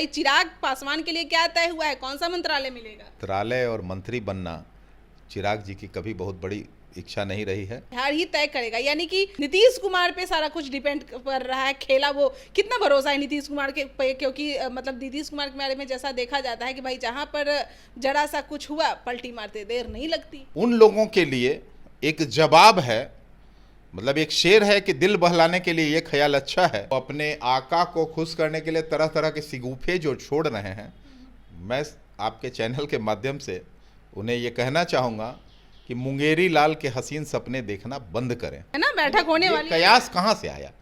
चिराग पासवान के लिए क्या तय हुआ है, कौन सा मंत्रालय मिलेगा? मंत्रालय और मंत्री बनना चिराग जी की कभी बहुत बड़ी इच्छा नहीं रही है। बिहार ही तय करेगा, यानी कि नीतीश कुमार पे सारा कुछ डिपेंड कर रहा है खेला। वो कितना भरोसा है नीतीश कुमार के पे, क्योंकि मतलब नीतीश कुमार के बारे में जैसा देखा जाता है कि भाई जहां पर जरा सा कुछ हुआ पलटी मारते देर नहीं लगती। उन लोगों के लिए एक जवाब है, मतलब एक शेर है कि दिल बहलाने के लिए ये ख्याल अच्छा है। वो अपने आका को खुश करने के लिए तरह तरह के सिगूफे जो छोड़ रहे हैं, मैं आपके चैनल के माध्यम से उन्हें ये कहना चाहूँगा कि मुंगेरी लाल के हसीन सपने देखना बंद करें। है ना, बैठक होने वाली है। कयास कहाँ से आया?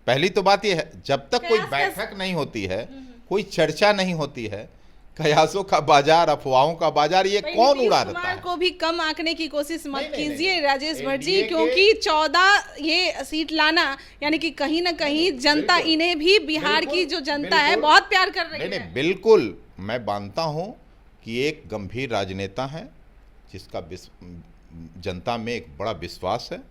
पहली तो बात यह है, जब तक कोई बैठक नहीं होती है, कोई चर्चा नहीं होती है, कयासों का बाजार, अफवाहों का बाजार, ये कौन उड़ा देता है? को भी कम आंकने की कोशिश मत कीजिए राजेश भट्ट जी, NDA क्योंकि 14 ये सीट लाना यानी कि कहीं ना कहीं जनता, इन्हें भी बिहार की जो जनता है बहुत प्यार कर रही है। नहीं, बिल्कुल मैं मानता हूं कि एक गंभीर राजनेता है जिसका जनता में एक बड़ा विश्वास है,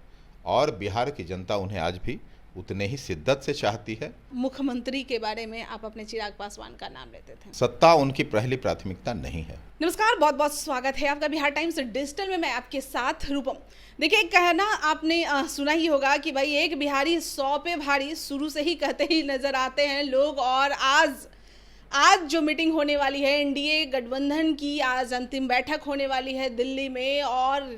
और बिहार की जनता उन्हें आज भी उतने ही शिद्दत से चाहती है। मुख्यमंत्री के बारे में आप अपने चिराग पासवान का नाम लेते थे। सत्ता उनकी पहली प्राथमिकता नहीं है। नमस्कार, बहुत बहुत स्वागत है आपका बिहार टाइम्स डिजिटल में। मैं आपके साथ रूपम। देखिए, कहना आपने सुना ही होगा कि भाई एक बिहारी 100 पे भारी, शुरू से ही कहते ही नजर आते हैं लोग। और आज जो मीटिंग होने वाली है एनडीए गठबंधन की, आज अंतिम बैठक होने वाली है दिल्ली में, और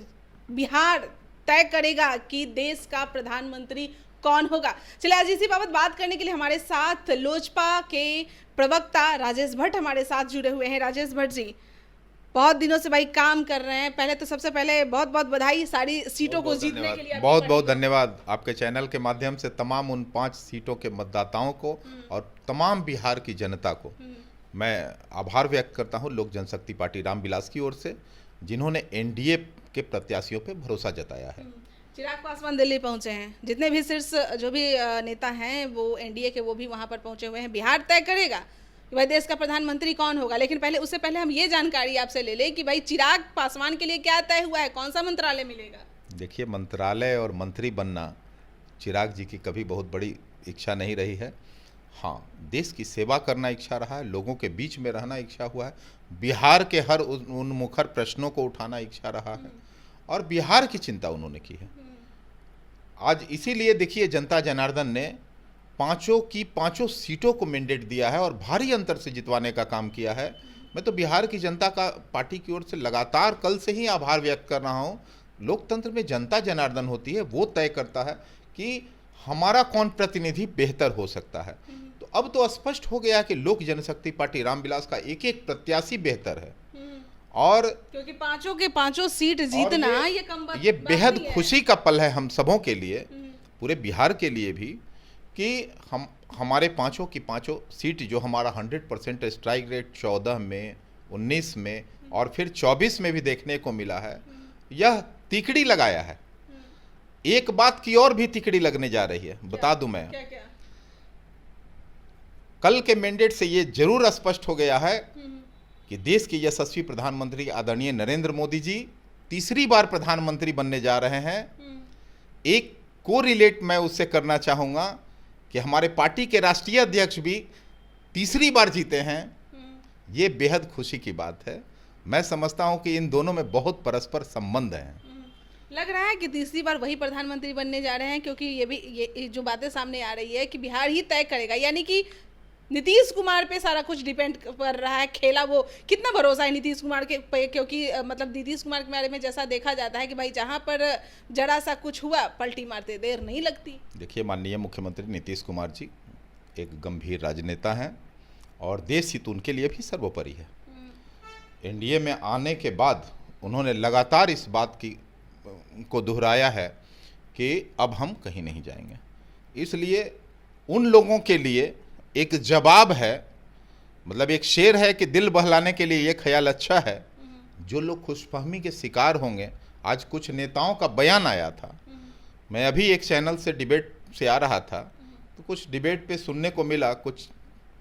बिहार तय करेगा कि देश का प्रधानमंत्री कौन होगा। चलिए, आज इसी बाबत बात करने के लिए हमारे साथ लोजपा के प्रवक्ता राजेश भट्ट हमारे साथ जुड़े हुए हैं। राजेश भट्ट जी, बहुत दिनों से भाई काम कर रहे हैं। पहले तो सबसे पहले बहुत बहुत बधाई सारी सीटों को जीतने के लिए। बहुत बहुत धन्यवाद आपके चैनल के माध्यम से तमाम उन 5 सीटों के मतदाताओं को और तमाम बिहार की जनता को मैं आभार व्यक्त करता हूं लोक जनशक्ति पार्टी रामविलास की ओर से, जिन्होंने एनडीए के प्रत्याशियों पे भरोसा जताया है। चिराग पासवान दिल्ली पहुंचे हैं, जितने भी शीर्ष जो भी नेता हैं वो एनडीए के, वो भी वहां पर पहुंचे हुए हैं। बिहार तय करेगा कि भाई देश का प्रधानमंत्री कौन होगा, लेकिन उससे पहले हम ये जानकारी आपसे ले लें कि भाई चिराग पासवान के लिए क्या तय हुआ है, कौन सा मंत्रालय मिलेगा? देखिए, मंत्रालय और मंत्री बनना चिराग जी की कभी बहुत बड़ी इच्छा नहीं रही है। हाँ, देश की सेवा करना इच्छा रहा है, लोगों के बीच में रहना इच्छा हुआ है, बिहार के हर उन मुखर प्रश्नों को उठाना इच्छा रहा है, और बिहार की चिंता उन्होंने की है। आज इसीलिए देखिए, जनता जनार्दन ने 5 सीटों को मैंडेट दिया है और भारी अंतर से जितवाने का काम किया है। मैं तो बिहार की जनता का पार्टी की ओर से लगातार कल से ही आभार व्यक्त कर रहा हूँ। लोकतंत्र में जनता जनार्दन होती है, वो तय करता है कि हमारा कौन प्रतिनिधि बेहतर हो सकता है। तो अब तो स्पष्ट हो गया कि लोक जनशक्ति पार्टी रामविलास का एक एक प्रत्याशी बेहतर है, और क्योंकि 5 के 5 सीट जीतना ये बेहद खुशी का पल है हम सबों के लिए, पूरे बिहार के लिए भी, कि हमारे 5 की 5 सीट जो हमारा 100% स्ट्राइक रेट 14 में, 19 में और फिर 24 में भी देखने को मिला है, यह तिकड़ी लगाया है। एक बात की और भी तिकड़ी लगने जा रही है, बता दूं मैं। क्या? कल के मैंडेट से ये जरूर स्पष्ट हो गया है कि देश के यशस्वी प्रधानमंत्री आदरणीय नरेंद्र मोदी जी तीसरी बार प्रधानमंत्री बनने जा रहे हैं। एक को रिलेट मैं उससे करना चाहूँगा कि हमारे पार्टी के राष्ट्रीय अध्यक्ष भी तीसरी बार जीते हैं। ये बेहद खुशी की बात है। मैं समझता हूँ कि इन दोनों में बहुत परस्पर संबंध है। लग रहा है कि तीसरी बार वही प्रधानमंत्री बनने जा रहे हैं, क्योंकि ये जो बातें सामने आ रही है कि बिहार ही तय करेगा, यानी कि नीतीश कुमार पे सारा कुछ डिपेंड कर रहा है खेला। वो कितना भरोसा है नीतीश कुमार के पे, क्योंकि मतलब नीतीश कुमार के बारे में जैसा देखा जाता है कि भाई जहां पर जरा सा कुछ हुआ पलटी मारते देर नहीं लगती। देखिए, माननीय मुख्यमंत्री नीतीश कुमार जी एक गंभीर राजनेता हैं, और देश हित उनके लिए भी सर्वोपरि है। एनडीए में आने के बाद उन्होंने लगातार इस बात को दोहराया है कि अब हम कहीं नहीं जाएंगे। इसलिए उन लोगों के लिए एक जवाब है, मतलब एक शेर है कि दिल बहलाने के लिए ये ख्याल अच्छा है। जो लोग खुशफहमी के शिकार होंगे, आज कुछ नेताओं का बयान आया था, मैं अभी एक चैनल से डिबेट से आ रहा था, तो कुछ डिबेट पे सुनने को मिला, कुछ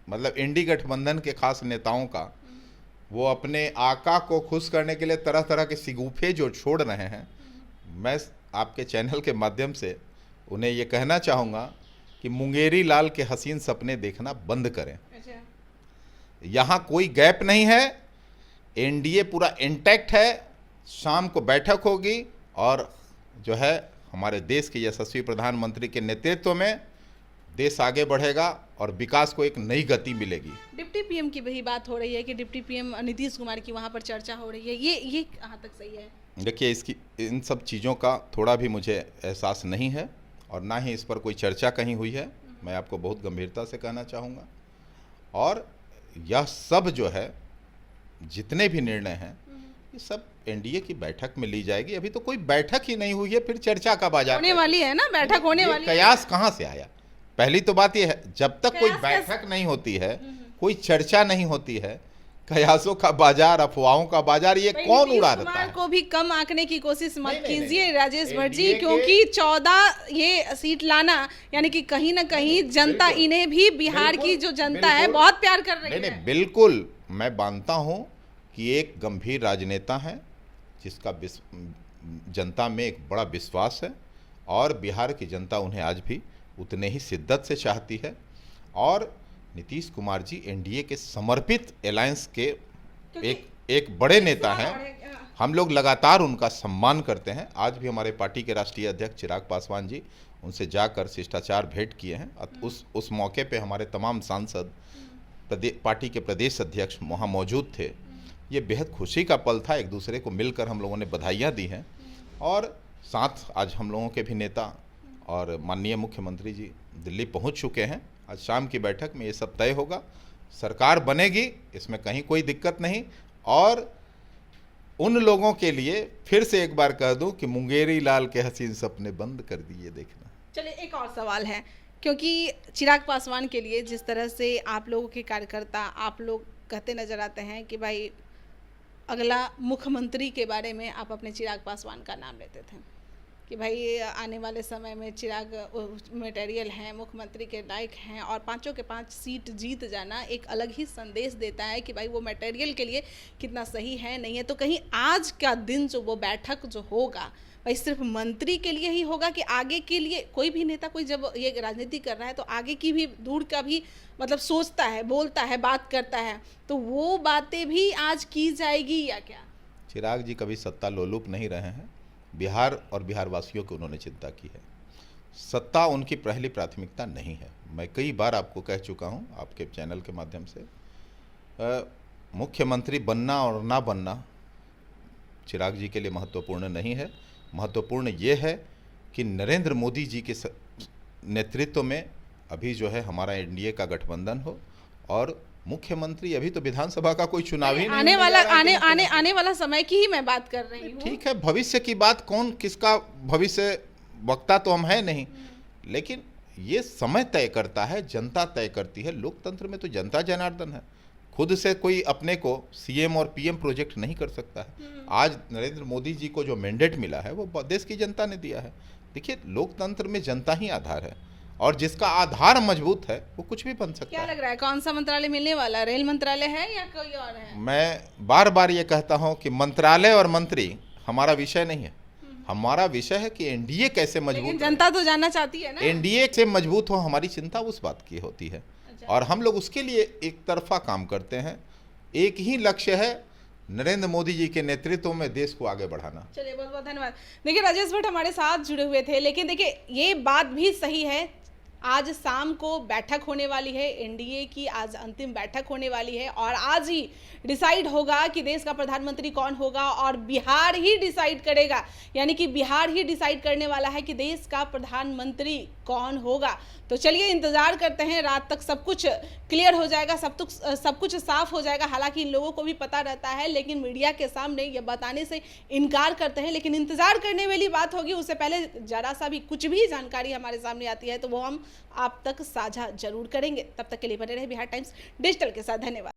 मतलब इंडी गठबंधन के खास नेताओं का, वो अपने आका को खुश करने के लिए तरह तरह के सिगूफे जो छोड़ रहे हैं। मैं आपके चैनल के माध्यम से उन्हें ये कहना चाहूँगा कि मुंगेरी लाल के हसीन सपने देखना बंद करें। यहाँ कोई गैप नहीं है, एनडीए पूरा इंटैक्ट है। शाम को बैठक होगी और जो है हमारे देश के यशस्वी प्रधानमंत्री के नेतृत्व में देश आगे बढ़ेगा और विकास को एक नई गति मिलेगी। डिप्टी पीएम की वही बात हो रही है कि डिप्टी पीएम नीतीश कुमार की वहाँ पर चर्चा हो रही है, ये कहाँ तक सही है? देखिए, इन सब चीज़ों का थोड़ा भी मुझे एहसास नहीं है और ना ही इस पर कोई चर्चा कहीं हुई है। मैं आपको बहुत गंभीरता से कहना चाहूँगा, और यह सब जो है जितने भी निर्णय हैं ये सब एनडीए की बैठक में ली जाएगी। अभी तो कोई बैठक ही नहीं हुई है, फिर चर्चा का बाजार होने वाली है ना, बैठक होने वाली है। कयास कहाँ से आया? पहली तो बात यह है, जब तक कोई बैठक नहीं होती है, कोई चर्चा नहीं होती है, कयासों का बाजार, अफवाहों का बाजार, ये कौन उड़ा देता है? को भी कम आंकने की कोशिश मत कीजिए राजेश भट्ट जी, क्योंकि 14 ये सीट लाना यानी कि कहीं ना कहीं जनता इन्हें भी, बिहार की जो जनता है बहुत प्यार कर रही है। नहीं, बिल्कुल मैं मानता हूँ कि एक गंभीर राजनेता है जिसका जनता में एक बड़ा विश्वास है और बिहार की जनता उन्हें आज भी उतने ही शिद्दत से चाहती है। और नीतीश कुमार जी एनडीए के समर्पित अलायंस के एक बड़े नेता हैं। हम लोग लगातार उनका सम्मान करते हैं। आज भी हमारे पार्टी के राष्ट्रीय अध्यक्ष चिराग पासवान जी, उनसे जाकर शिष्टाचार भेंट किए हैं। उस मौके पे हमारे तमाम सांसद, पार्टी के प्रदेश अध्यक्ष वहाँ मौजूद थे। ये बेहद खुशी का पल था, एक दूसरे को मिलकर हम लोगों ने बधाइयाँ दी हैं। और साथ आज हम लोगों के भी नेता और माननीय मुख्यमंत्री जी दिल्ली पहुंच चुके हैं। आज शाम की बैठक में ये सब तय होगा, सरकार बनेगी, इसमें कहीं कोई दिक्कत नहीं। और उन लोगों के लिए फिर से एक बार कह दूं कि मुंगेरी लाल के हसीन सपने बंद कर दिए देखना। चलिए, एक और सवाल है, क्योंकि चिराग पासवान के लिए जिस तरह से आप लोगों के कार्यकर्ता, आप लोग कहते नजर आते हैं कि भाई अगला मुख्यमंत्री के बारे में आप अपने चिराग पासवान का नाम लेते थे कि भाई आने वाले समय में चिराग मटेरियल हैं, मुख्यमंत्री के लायक हैं, और 5 के 5 सीट जीत जाना एक अलग ही संदेश देता है कि भाई वो मटेरियल के लिए कितना सही है, नहीं है। तो कहीं आज का दिन जो वो बैठक जो होगा भाई सिर्फ मंत्री के लिए ही होगा कि आगे के लिए कोई भी नेता, कोई जब ये राजनीति कर रहा है तो आगे की भी दूर का भी मतलब सोचता है, बोलता है, बात करता है, तो वो बातें भी आज की जाएगी या क्या? चिराग जी कभी सत्ता लोलुप नहीं रहे हैं। बिहार और बिहार वासियों की उन्होंने चिंता की है। सत्ता उनकी पहली प्राथमिकता नहीं है। मैं कई बार आपको कह चुका हूं आपके चैनल के माध्यम से, मुख्यमंत्री बनना और ना बनना चिराग जी के लिए महत्वपूर्ण नहीं है। महत्वपूर्ण ये है कि नरेंद्र मोदी जी के नेतृत्व में अभी जो है हमारा एनडीए का गठबंधन हो, और मुख्यमंत्री, अभी तो विधानसभा का कोई चुनाव ही आने वाला समय की ही मैं बात कर रही हूँ। ठीक है, भविष्य की बात कौन किसका भविष्य वक्ता तो हम है नहीं, लेकिन ये समय तय करता है, जनता तय करती है। लोकतंत्र में तो जनता जनार्दन है। खुद से कोई अपने को सीएम और पीएम प्रोजेक्ट नहीं कर सकता है। आज नरेंद्र मोदी जी को जो मैंडेट मिला है वो देश की जनता ने दिया है। देखिए, लोकतंत्र में जनता ही आधार है, और जिसका आधार मजबूत है वो कुछ भी बन सकता है। क्या लग रहा है, कौन सा मंत्रालय मिलने वाला है? रेल मंत्रालय है या कोई और है? मैं बार बार ये कहता हूं कि मंत्रालय और मंत्री हमारा विषय नहीं है। हमारा विषय है कि एनडीए कैसे मजबूत, जनता तो जानना चाहती है ना, एनडीए से मजबूत हो। हमारी चिंता उस बात की होती है। और हम लोग उसके लिए एक तरफा काम करते हैं। एक ही लक्ष्य है, नरेंद्र मोदी जी के नेतृत्व में देश को आगे बढ़ाना। चलिए, बहुत बहुत धन्यवाद। देखिए, राजेश भट्ट हमारे साथ जुड़े हुए थे, लेकिन देखिए ये बात भी सही है, आज शाम को बैठक होने वाली है एनडीए की, आज अंतिम बैठक होने वाली है, और आज ही डिसाइड होगा कि देश का प्रधानमंत्री कौन होगा, और बिहार ही डिसाइड करेगा, यानी कि बिहार ही डिसाइड करने वाला है कि देश का प्रधानमंत्री कौन होगा। तो चलिए इंतजार करते हैं, रात तक सब कुछ क्लियर हो जाएगा, सब कुछ साफ हो जाएगा। हालांकि इन लोगों को भी पता रहता है, लेकिन मीडिया के सामने ये बताने से इनकार करते हैं। लेकिन इंतजार करने वाली बात होगी, उससे पहले जरा सा भी कुछ भी जानकारी हमारे सामने आती है तो वो हम आप तक साझा जरूर करेंगे। तब तक के लिए बने रहे बिहार टाइम्स डिजिटल के साथ। धन्यवाद।